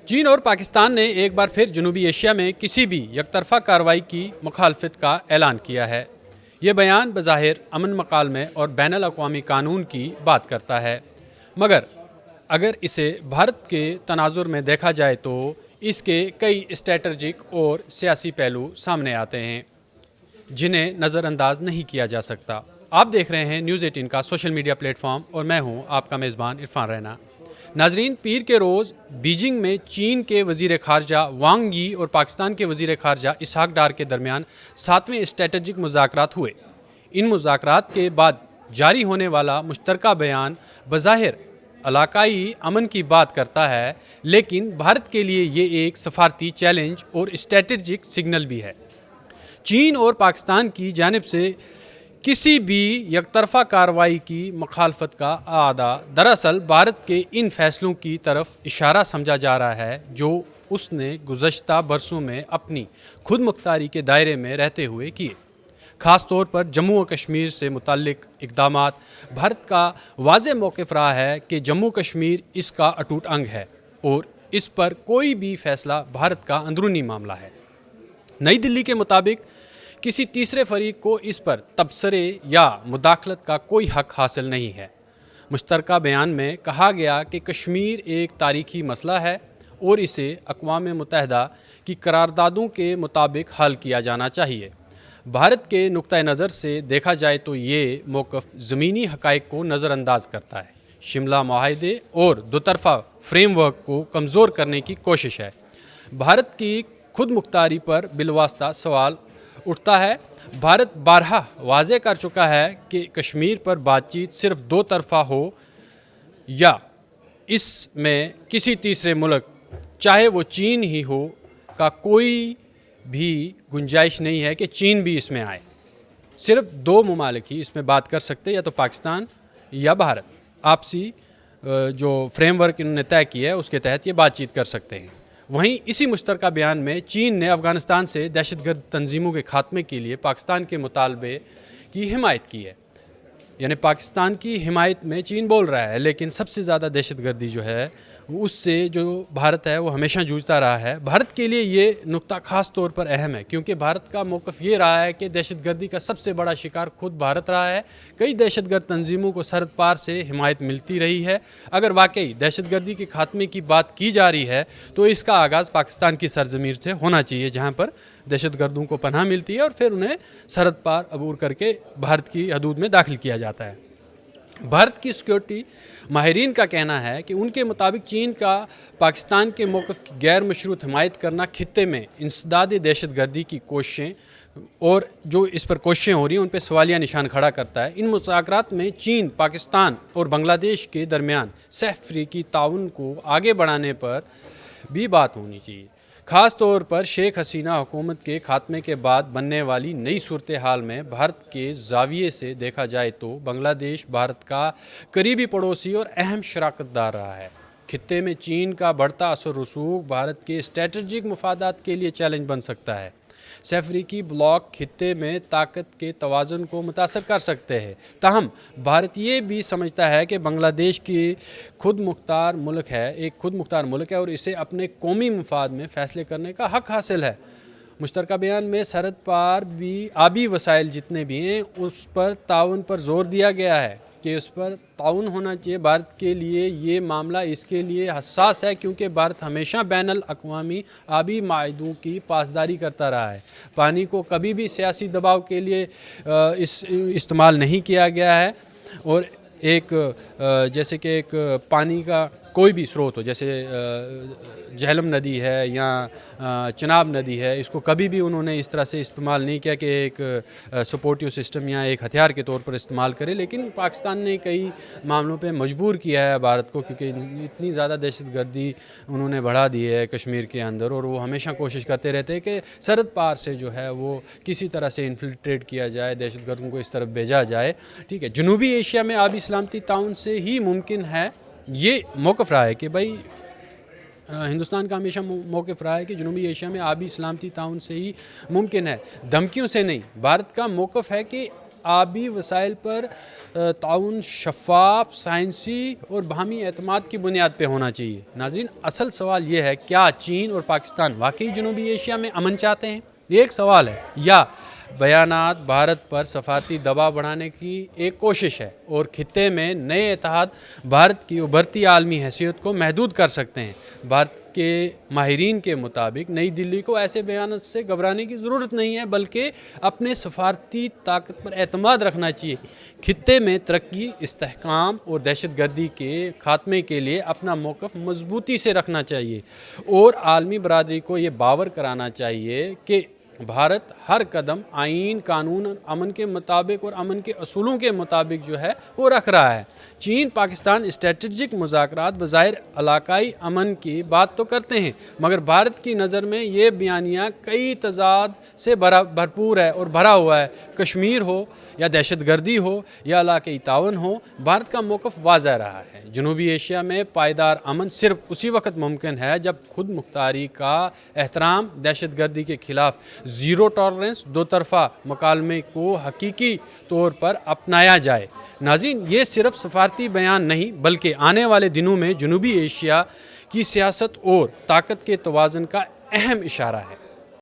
چین اور پاکستان نے ایک بار پھر جنوبی ایشیا میں کسی بھی یک طرفہ کارروائی کی مخالفت کا اعلان کیا ہے۔ یہ بیان بظاہر امن مکالمے اور بین الاقوامی قانون کی بات کرتا ہے، مگر اگر اسے بھارت کے تناظر میں دیکھا جائے تو اس کے کئی اسٹریٹجک اور سیاسی پہلو سامنے آتے ہیں جنہیں نظر انداز نہیں کیا جا سکتا۔ آپ دیکھ رہے ہیں نیوز 18 کا سوشل میڈیا پلیٹ فارم اور میں ہوں آپ کا میزبان عرفان رینا۔ ناظرین، پیر کے روز بیجنگ میں چین کے وزیر خارجہ وانگ یی اور پاکستان کے وزیر خارجہ اسحاق ڈار کے درمیان 7ویں اسٹریٹجک مذاکرات ہوئے۔ ان مذاکرات کے بعد جاری ہونے والا مشترکہ بیان بظاہر علاقائی امن کی بات کرتا ہے، لیکن بھارت کے لیے یہ ایک سفارتی چیلنج اور اسٹریٹجک سگنل بھی ہے۔ چین اور پاکستان کی جانب سے کسی بھی یک طرفہ کارروائی کی مخالفت کا اعادہ دراصل بھارت کے ان فیصلوں کی طرف اشارہ سمجھا جا رہا ہے جو اس نے گزشتہ برسوں میں اپنی خود مختاری کے دائرے میں رہتے ہوئے کیے۔ خاص طور پر جموں و کشمیر سے متعلق اقدامات۔ بھارت کا واضح موقف رہا ہے کہ جموں کشمیر اس کا اٹوٹ انگ ہے اور اس پر کوئی بھی فیصلہ بھارت کا اندرونی معاملہ ہے۔ نئی دلی کے مطابق کسی تیسرے فریق کو اس پر تبصرے یا مداخلت کا کوئی حق حاصل نہیں ہے۔ مشترکہ بیان میں کہا گیا کہ کشمیر ایک تاریخی مسئلہ ہے اور اسے اقوام متحدہ کی قراردادوں کے مطابق حل کیا جانا چاہیے۔ بھارت کے نقطہ نظر سے دیکھا جائے تو یہ موقف زمینی حقائق کو نظر انداز کرتا ہے، شملہ معاہدے اور دو طرفہ فریم ورک کو کمزور کرنے کی کوشش ہے۔ بھارت کی خود مختاری پر بالواسطہ سوال اٹھتا ہے۔ بھارت بارہا واضح کر چکا ہے کہ کشمیر پر بات چیت صرف دو طرفہ ہو یا اس میں کسی تیسرے ملک، چاہے وہ چین ہی ہو، کا کوئی بھی گنجائش نہیں ہے کہ چین بھی اس میں آئے۔ صرف دو ممالک ہی اس میں بات کر سکتے، یا تو پاکستان یا بھارت۔ آپسی جو فریم ورک انہوں نے طے کیا ہے اس کے تحت یہ بات چیت کر سکتے ہیں۔ وہیں اسی مشترکہ بیان میں چین نے افغانستان سے دہشت گرد تنظیموں کے خاتمے کے لیے پاکستان کے مطالبے کی حمایت کی ہے۔ یعنی پاکستان کی حمایت میں چین بول رہا ہے، لیکن سب سے زیادہ دہشت گردی جو ہے اس سے جو بھارت ہے وہ ہمیشہ جوجھتا رہا ہے۔ بھارت کے لیے یہ نقطہ خاص طور پر اہم ہے کیونکہ بھارت کا موقف یہ رہا ہے کہ دہشت گردی کا سب سے بڑا شکار خود بھارت رہا ہے۔ کئی دہشت گرد تنظیموں کو سرحد پار سے حمایت ملتی رہی ہے۔ اگر واقعی دہشت گردی کے خاتمے کی بات کی جا رہی ہے تو اس کا آغاز پاکستان کی سرزمین سے ہونا چاہیے، جہاں پر دہشت گردوں کو پناہ ملتی ہے اور پھر انہیں سرحد پار عبور کر کے بھارت کی حدود میں داخل کیا جاتا ہے۔ بھارت کی سیکورٹی ماہرین کا کہنا ہے کہ ان کے مطابق چین کا پاکستان کے موقف کی غیر مشروط حمایت کرنا خطے میں انسداد دہشت گردی کی کوششیں اور جو اس پر کوششیں ہو رہی ہیں ان پہ سوالیہ نشان کھڑا کرتا ہے۔ ان مذاکرات میں چین، پاکستان اور بنگلہ دیش کے درمیان سہ افریقی تعاون کو آگے بڑھانے پر بھی بات ہونی چاہیے، خاص طور پر شیخ حسینہ حکومت کے خاتمے کے بعد بننے والی نئی صورتحال میں۔ بھارت کے زاویے سے دیکھا جائے تو بنگلہ دیش بھارت کا قریبی پڑوسی اور اہم شراکت دار رہا ہے۔ خطے میں چین کا بڑھتا اثر رسوخ بھارت کے اسٹریٹجک مفادات کے لیے چیلنج بن سکتا ہے۔ سہ افریقی بلاک خطے میں طاقت کے توازن کو متاثر کر سکتے ہیں، تاہم بھارت یہ بھی سمجھتا ہے کہ بنگلہ دیش کی خود مختار ملک ہے اور اسے اپنے قومی مفاد میں فیصلے کرنے کا حق حاصل ہے۔ مشترکہ بیان میں سرحد پار بھی آبی وسائل جتنے بھی ہیں اس پر تعاون پر زور دیا گیا ہے کہ اس پر تعاون ہونا چاہیے۔ بھارت کے لیے یہ معاملہ اس کے لیے حساس ہے کیونکہ بھارت ہمیشہ بین الاقوامی آبی معاہدوں کی پاسداری کرتا رہا ہے۔ پانی کو کبھی بھی سیاسی دباؤ کے لیے استعمال نہیں کیا گیا ہے، اور جیسے کہ ایک پانی کا کوئی بھی سروت ہو، جیسے جہلم ندی ہے یا چناب ندی ہے، اس کو کبھی بھی انہوں نے اس طرح سے استعمال نہیں کیا کہ ایک سپورٹیو سسٹم یا ایک ہتھیار کے طور پر استعمال کرے۔ لیکن پاکستان نے کئی معاملوں پہ مجبور کیا ہے بھارت کو، کیونکہ اتنی زیادہ دہشت گردی انہوں نے بڑھا دی ہے کشمیر کے اندر، اور وہ ہمیشہ کوشش کرتے رہتے ہیں کہ سرحد پار سے جو ہے وہ کسی طرح سے انفلٹریٹ کیا جائے، دہشت گردوں کو اس طرف بھیجا جائے۔ ٹھیک ہے، جنوبی ایشیا میں آبی سلامتی تعاون سے ہی ممکن ہے۔ یہ موقف رہا ہے کہ بھائی ہندوستان کا ہمیشہ موقف رہا ہے کہ جنوبی ایشیا میں آبی سلامتی تعاون سے ہی ممکن ہے، دھمکیوں سے نہیں۔ بھارت کا موقف ہے کہ آبی وسائل پر تعاون شفاف، سائنسی اور باہمی اعتماد کی بنیاد پہ ہونا چاہیے۔ ناظرین، اصل سوال یہ ہے، کیا چین اور پاکستان واقعی جنوبی ایشیا میں امن چاہتے ہیں؟ یہ ایک سوال ہے، یا بیانات بھارت پر سفارتی دباؤ بڑھانے کی ایک کوشش ہے اور خطے میں نئے اتحاد بھارت کی ابھرتی عالمی حیثیت کو محدود کر سکتے ہیں۔ بھارت کے ماہرین کے مطابق نئی دلی کو ایسے بیانات سے گھبرانے کی ضرورت نہیں ہے، بلکہ اپنے سفارتی طاقت پر اعتماد رکھنا چاہیے۔ خطے میں ترقی، استحکام اور دہشت گردی کے خاتمے کے لیے اپنا موقف مضبوطی سے رکھنا چاہیے اور عالمی برادری کو یہ باور کرانا چاہیے کہ بھارت ہر قدم آئین، قانون، امن کے مطابق اور امن کے اصولوں کے مطابق جو ہے وہ رکھ رہا ہے۔ چین پاکستان اسٹریٹجک مذاکرات بظاہر علاقائی امن کی بات تو کرتے ہیں، مگر بھارت کی نظر میں یہ بیانیہ کئی تضاد سے بھرپور ہے اور بھرا ہوا ہے۔ کشمیر ہو یا دہشت گردی ہو یا علاقائی تعاون ہو، بھارت کا موقف واضح رہا ہے۔ جنوبی ایشیا میں پائیدار امن صرف اسی وقت ممکن ہے جب خود مختاری کا احترام، دہشت گردی کے خلاف زیرو ٹالرنس، دو طرفہ مکالمے کو حقیقی طور پر اپنایا جائے۔ ناظرین، یہ صرف سفارتی بیان نہیں، بلکہ آنے والے دنوں میں جنوبی ایشیا کی سیاست اور طاقت کے توازن کا اہم اشارہ ہے۔